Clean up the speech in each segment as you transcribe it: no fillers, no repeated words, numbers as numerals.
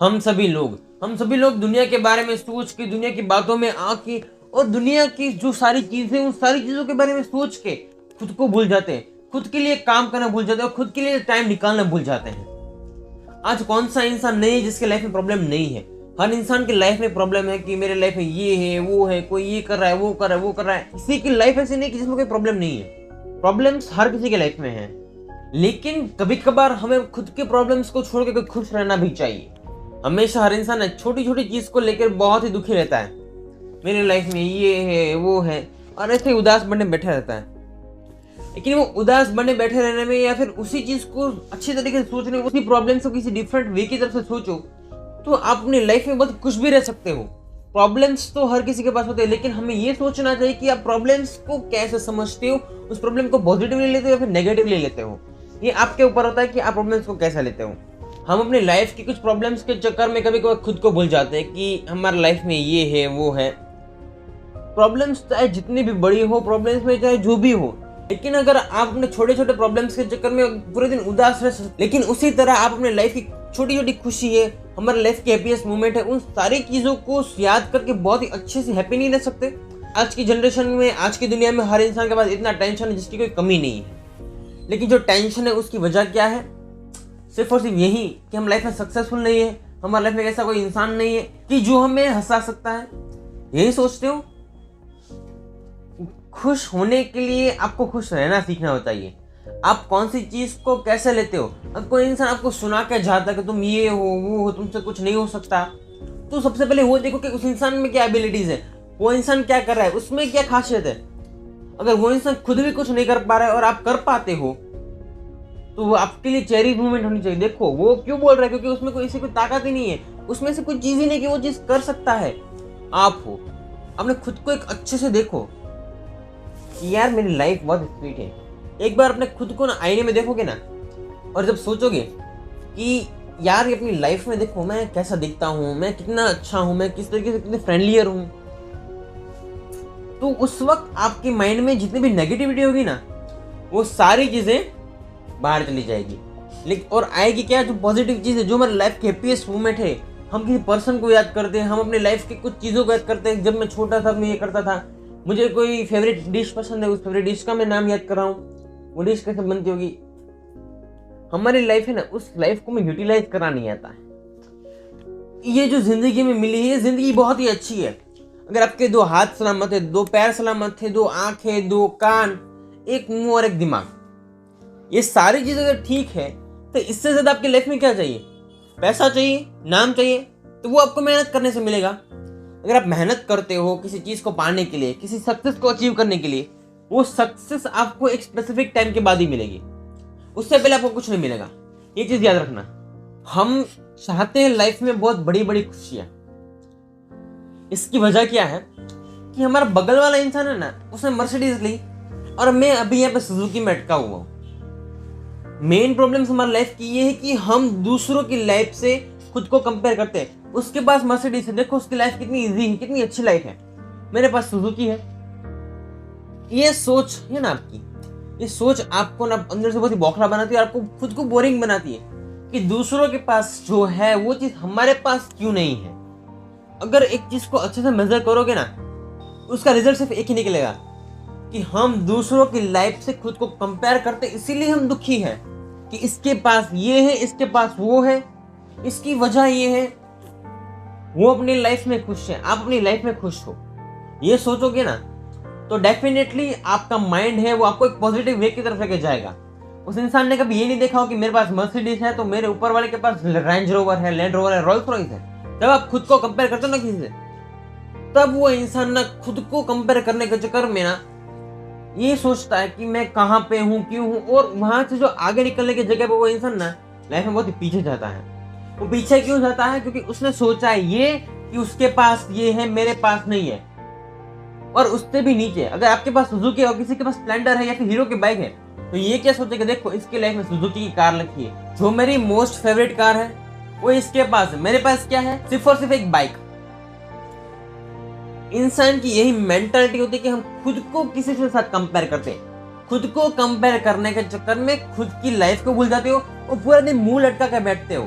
हम सभी लोग दुनिया के बारे में सोच के, दुनिया की बातों में आके और दुनिया की जो सारी चीजें, उन सारी चीजों के बारे में सोच के खुद को भूल जाते हैं, खुद के लिए काम करना भूल जाते हैं और खुद के लिए टाइम निकालना भूल जाते हैं। आज कौन सा इंसान नहीं है जिसके लाइफ में प्रॉब्लम नहीं है? हर इंसान की लाइफ में प्रॉब्लम है कि मेरे लाइफ में ये है, वो है, कोई ये कर रहा है, वो कर रहा है, वो कर रहा है। किसी की लाइफ ऐसी नहीं कि जिसमें कोई प्रॉब्लम नहीं है। प्रॉब्लम्स हर किसी के लाइफ में है, लेकिन कभी कभार हमें खुद के प्रॉब्लम्स को छोड़ के खुश रहना भी चाहिए। हमेशा हर इंसान छोटी छोटी चीज को लेकर बहुत ही दुखी रहता है, मेरे लाइफ में ये है, वो है, और ऐसे ही उदास बने बैठे रहता है। लेकिन वो उदास बने बैठे रहने में या फिर उसी चीज को अच्छी तरीके से सोचने, उसी प्रॉब्लम को किसी डिफरेंट वे की तरफ से सोचो तो आप अपनी लाइफ में बहुत खुश भी रह सकते हो। प्रॉब्लम्स तो हर किसी के पास होते हैं, लेकिन हमें ये सोचना चाहिए कि आप प्रॉब्लम्स को कैसे समझते हो, उस प्रॉब्लम को पॉजिटिवली लेते हो या फिर नेगेटिवली लेते हो। ये आपके ऊपर होता है कि आप प्रॉब्लम्स को कैसे लेते हो। हम अपनी लाइफ की कुछ प्रॉब्लम्स के चक्कर में कभी कभी खुद को भूल जाते हैं कि हमारी लाइफ में ये है, वो है। प्रॉब्लम्स चाहे जितनी भी बड़ी हो, प्रॉब्लम्स में चाहे जो भी हो, लेकिन अगर आप अपने छोटे छोटे प्रॉब्लम्स के चक्कर में पूरे दिन उदास रह, लेकिन उसी तरह आप अपने लाइफ की छोटी छोटी खुशी है, हमारे लाइफ की हैप्पीएस्ट मोमेंट है, उन सारी चीजों को याद करके बहुत ही अच्छे से हैप्पी नहीं रह सकते। आज की जनरेशन में, आज की दुनिया में हर इंसान के पास इतना टेंशन है जिसकी कोई कमी नहीं है। लेकिन जो टेंशन है उसकी वजह क्या है? सिर्फ और सिर्फ यही कि हम लाइफ में सक्सेसफुल नहीं है, हमारे लाइफ में ऐसा कोई इंसान नहीं है कि जो हमें हंसा सकता है। यही सोचते हो? खुश होने के लिए आपको खुश रहना सीखना चाहिए। आप कौन सी चीज को कैसे लेते हो? अब कोई इंसान आपको सुना के जाता है कि तुम ये हो, वो हो, तुमसे कुछ नहीं हो सकता, तो सबसे पहले वो देखो कि उस इंसान में क्या एबिलिटीज है, वो इंसान क्या कर रहा है, उसमें क्या खासियत है। अगर वो इंसान खुद भी कुछ नहीं कर पा रहा है और आप कर पाते हो तो वो आपके लिए चेरी मूवमेंट होनी चाहिए। देखो वो क्यों बोल रहा है, क्योंकि उसमें कोई ऐसी कोई ताकत ही नहीं है, उसमें से कोई चीज ही नहीं कि वो चीज कर सकता है। आप हो, अपने खुद को एक अच्छे से देखो कि यार मेरी लाइफ बहुत स्वीट है। एक बार अपने खुद को ना आईने में देखोगे ना, और जब सोचोगे कि यार ये अपनी लाइफ में देखो मैं कैसा दिखता हूँ, मैं कितना अच्छा हूँ, मैं किस तरीके से कितने फ्रेंडलियर हूँ, तो उस वक्त आपके माइंड में जितनी भी नेगेटिविटी होगी ना, वो सारी चीजें बाहर चली जाएगी। लेकिन और आएगी क्या? जो पॉजिटिव चीज है, जो हमारी लाइफ की हैप्पीएस्ट मोमेंट है। हम किसी पर्सन को याद करते हैं, हम अपनी लाइफ की कुछ चीजों को याद करते हैं। जब मैं छोटा था मैं ये करता था, मुझे कोई फेवरेट डिश पसंद है, उस फेवरेट डिश का मैं नाम याद कर रहा हूँ, वो डिश कैसे बनती होगी। हमारी लाइफ है ना, उस लाइफ को मैं यूटिलाइज करना नहीं आता है। ये जो जिंदगी में मिली है, ये जिंदगी बहुत ही अच्छी है। अगर आपके दो हाथ सलामत है, दो पैर सलामत है, दो आंखें, दो कान, एक मुंह और एक दिमाग, ये सारी चीजें अगर ठीक है तो इससे ज्यादा आपकी लाइफ में क्या चाहिए? पैसा चाहिए, नाम चाहिए, तो वो आपको मेहनत करने से मिलेगा। अगर आप मेहनत करते हो किसी चीज को पाने के लिए, किसी सक्सेस को अचीव करने के लिए, वो सक्सेस आपको एक स्पेसिफिक टाइम के बाद ही मिलेगी, उससे पहले आपको कुछ नहीं मिलेगा। ये चीज याद रखना। हम चाहते हैं लाइफ में बहुत बड़ी बड़ी खुशियां। इसकी वजह क्या है कि हमारा बगल वाला इंसान है ना, उसने मर्सिडीज ली और मैं अभी यहाँ पे सुजुकी में अटका हुआ हूँ। मेन प्रॉब्लम हमारी लाइफ की ये है कि हम दूसरों की लाइफ से खुद को कंपेयर करते हैं। उसके पास मर्सिडीज है, देखो उसकी लाइफ कितनी इजी है, कितनी अच्छी लाइफ है, मेरे पास सुजुकी है। ये सोच है ना आपकी, ये सोच आपको ना अंदर से बहुत ही बौखला बनाती है, आपको खुद को बोरिंग बनाती है कि दूसरों के पास जो है वो चीज हमारे पास क्यों नहीं है। अगर एक चीज को अच्छे से मेजर करोगे ना, उसका रिजल्ट सिर्फ एक ही निकलेगा कि हम दूसरों की लाइफ से खुद को कंपेयर करते, इसीलिए हम दुखी हैं कि इसके पास ये है, इसके पास वो है, इसकी वजह ये है। वो अपनी लाइफ में खुश है, आप अपनी लाइफ में खुश हो, ये सोचोगे ना तो डेफिनेटली आपका माइंड है वो आपको एक पॉजिटिव वे की तरफ लेके जाएगा। उस इंसान ने कभी ये नहीं देखा हो कि मेरे पास मर्सिडीज है तो मेरे ऊपर वाले के पास रेंज रोवर है, लैंड रोवर है, रोल्स रॉयस है। जब आप खुद को कंपेयर करते हो ना किसी से, तब वो इंसान ना खुद को कंपेयर करने के चक्कर में ना ये सोचता है कि मैं कहाँ पे हूँ, क्यों हूँ, और वहां से जो आगे निकलने की जगह पे वो इंसान ना लाइफ में बहुत ही पीछे जाता है। वो पीछे क्यों जाता है? क्योंकि उसने सोचा है ये कि उसके पास ये है, मेरे पास नहीं है। और उससे भी नीचे, अगर आपके पास सुजुकी और किसी के पास स्प्लेंडर है या फिर हीरो की बाइक है, तो ये क्या सोचेगा, देखो इसके लाइफ में सुजुकी की कार रखी है, जो मेरी मोस्ट फेवरेट कार है वो इसके पास है, मेरे पास क्या है? सिर्फ और सिर्फ एक बाइक। इंसान की यही मेंटालिटी होती है कि हम खुद को किसी के साथ कंपेयर करते हैं। खुद को कंपेयर करने के चक्कर में खुद की लाइफ को भूल जाते हो और पूरा दिन मुंह लटका कर बैठते हो।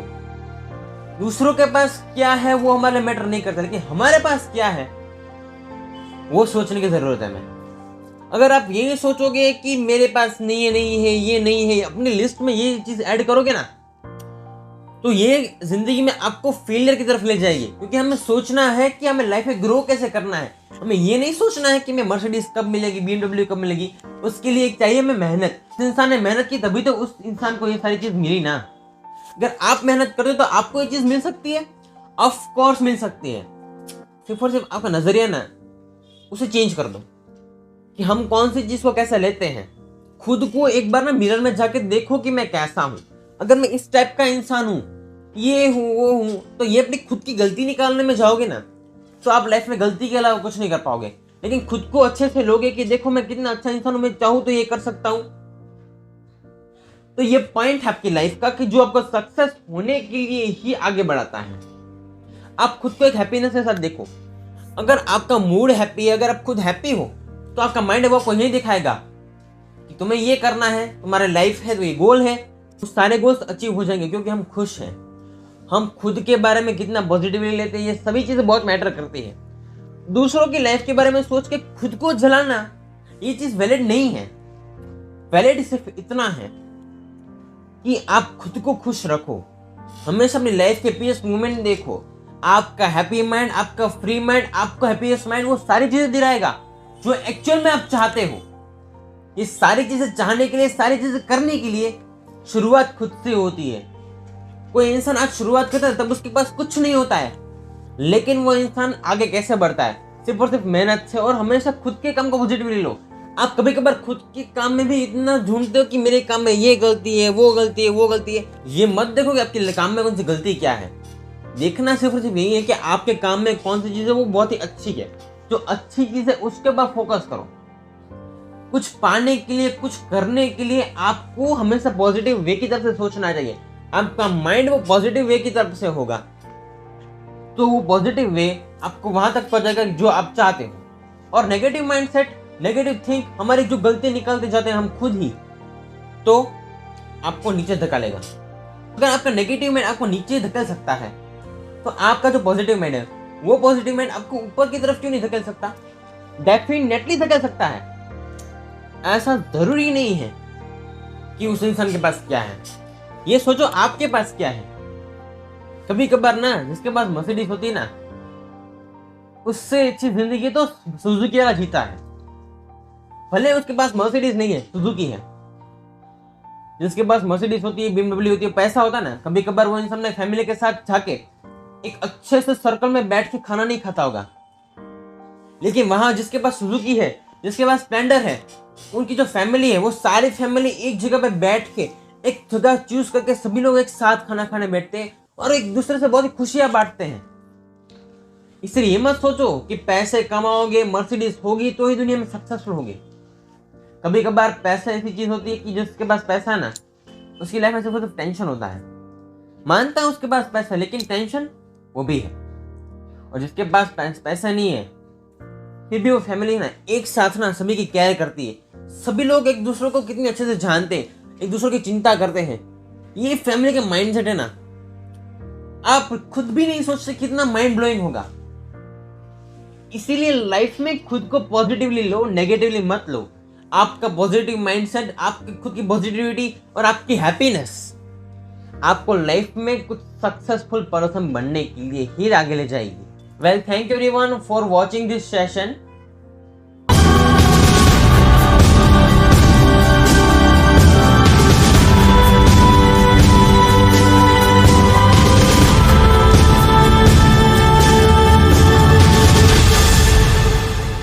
दूसरों के पास क्या है वो हमारे मैटर नहीं करता, लेकिन हमारे पास क्या है वो सोचने की जरूरत है हमें। अगर आप ये सोचोगे कि मेरे पास नहीं है, नहीं है, ये नहीं है, अपनी लिस्ट में ये चीज ऐड करोगे ना, तो ये जिंदगी में आपको फेलियर की तरफ ले जाएगी। क्योंकि हमें सोचना है कि हमें लाइफ में ग्रो कैसे करना है। हमें ये नहीं सोचना है कि मैं मर्सिडीज कब मिलेगी, BMW कब मिलेगी। उसके लिए एक चाहिए हमें मेहनत। जिस इंसान ने मेहनत की तभी तो उस इंसान को ये सारी चीज मिली ना। अगर आप मेहनत करते हो तो आपको ये चीज मिल सकती है, ऑफ कोर्स मिल सकती है। सिर्फ और सिर्फ आपका नजरिया ना उसे चेंज कर दो कि हम कौन सी चीज को कैसे लेते हैं। खुद को एक बार ना मिरर में जाके देखो कि मैं कैसा हूं। अगर मैं इस टाइप का इंसान हूं, ये हूं, वो हूं, तो ये अपनी खुद की गलती निकालने में जाओगे ना, तो आप लाइफ में गलती के अलावा कुछ नहीं कर पाओगे। लेकिन खुद को अच्छे से लोगे कि देखो मैं कितना अच्छा इंसान हूं, मैं चाहूं तो ये कर सकता हूं, तो ये पॉइंट है आपकी लाइफ का कि जो आपको सक्सेस होने के लिए ही आगे बढ़ाता है। आप खुद को एक हैप्पीनेस के साथ देखो। अगर आपका मूड हैप्पी है, अगर आप खुद हैप्पी हो, तो आपका माइंड वो आपको यही दिखाएगा कि तुम्हें ये करना है, तुम्हारे लाइफ है तो ये गोल है, तो सारे गोल्स अचीव हो जाएंगे। क्योंकि हम खुश हैं, हम खुद के बारे में कितना पॉजिटिवली लेते हैं, ये सभी चीजें बहुत मैटर करती है। दूसरों की लाइफ के बारे में सोच के खुद को जलाना, ये चीज वैलिड नहीं है। वैलिड सिर्फ इतना है कि आप खुद को खुश रखो। हमेशा अपनी लाइफ के पीस मोमेंट देखो। आपका हैप्पी माइंड, आपका फ्री माइंड, आपका हैप्पीएस्ट माइंड वो सारी चीजें दिलाएगा जो एक्चुअल में आप चाहते हो। ये सारी चीजें चाहने के लिए, सारी चीजें करने के लिए शुरुआत खुद से होती है। कोई इंसान आज शुरुआत करता है तब उसके पास कुछ नहीं होता है, लेकिन वो इंसान आगे कैसे बढ़ता है? सिर्फ और सिर्फ मेहनत से। और हमेशा खुद के काम को पॉजिटिवली लो। आप कभी कभार खुद के काम में भी इतना ढूंढते हो कि मेरे काम में ये गलती है, वो गलती है, वो गलती है। ये मत देखो कि आपके काम में कौन सी गलती क्या है। देखना सिर्फ और सिर्फ यही है कि आपके काम में कौन सी चीज है वो बहुत ही अच्छी है। जो अच्छी चीज है उसके बाद फोकस करो। कुछ पाने के लिए, कुछ करने के लिए आपको हमेशा पॉजिटिव वे की तरफ से सोचना चाहिए। आपका माइंड वो पॉजिटिव वे की तरफ से होगा, तो वो पॉजिटिव वे आपको वहां तक पहुंचाएगा जो आप चाहते हो। और नेगेटिव माइंडसेट, नेगेटिव थिंक, हमारी जो गलती निकालते जाते हैं हम खुद ही, तो आपको नीचे धकेलेगा। अगर आपका नेगेटिव माइंड आपको नीचे धकेल सकता है, तो आपका जो पॉजिटिव माइंड है वो पॉजिटिव माइंड आपको ऊपर की तरफ क्यों नहीं धकेल सकता? डेफिनेटली धकेल सकता है। ऐसा जरूरी नहीं है कि उस इंसान के पास क्या है। ये सोचो आपके पास क्या है। कभी कभार ना जिसके पास मर्सिडीज होती है ना, उससे अच्छी जिंदगी तो सुजुकी वाला जीता है। भले उसके पास मर्सिडीज नहीं है, सुजुकी है। जिसके पास मर्सिडीज होती है, BMW होती है, पैसा होता है ना, कभी कभार वो इंसान फैमिली के साथ जाके एक अच्छे से सर्कल में बैठ के खाना नहीं खाता होगा। लेकिन वहां जिसके पास सुजुकी है, जिसके पास स्प्लेंडर है, उनकी जो फैमिली है वो सारी फैमिली एक जगह पे बैठ के एक जगह चूज करके सभी लोग एक साथ खाना खाने बैठते हैं और एक दूसरे से बहुत ही खुशियां बांटते हैं। इसलिए ये मत सोचो कि पैसे कमाओगे, मर्सिडीज होगी तो ही दुनिया में सक्सेसफुल होगे। कभी कभार पैसा ऐसी चीज होती है कि जिसके पास पैसा है ना, उसकी लाइफ में सिर्फ टेंशन होता है। मानता है उसके पास पैसा, लेकिन टेंशन वो भी है। और जिसके पास पैसा नहीं है, फिर भी वो फैमिली ना एक साथ ना सभी की केयर करती है। सभी लोग एक दूसरे को कितने अच्छे से जानते हैं, एक दूसरे की चिंता करते हैं। ये फैमिली का माइंडसेट है ना, आप खुद भी नहीं सोचते कितना माइंड ब्लोइंग होगा। इसीलिए लाइफ में खुद को पॉजिटिवली लो, नेगेटिवली मत लो। आपका पॉजिटिव माइंडसेट, आपकी खुद की पॉजिटिविटी और आपकी हैप्पीनेस आपको लाइफ में कुछ सक्सेसफुल पर्सन बनने के लिए ही आगे ले जाएगी। Well, thank you everyone for watching this session.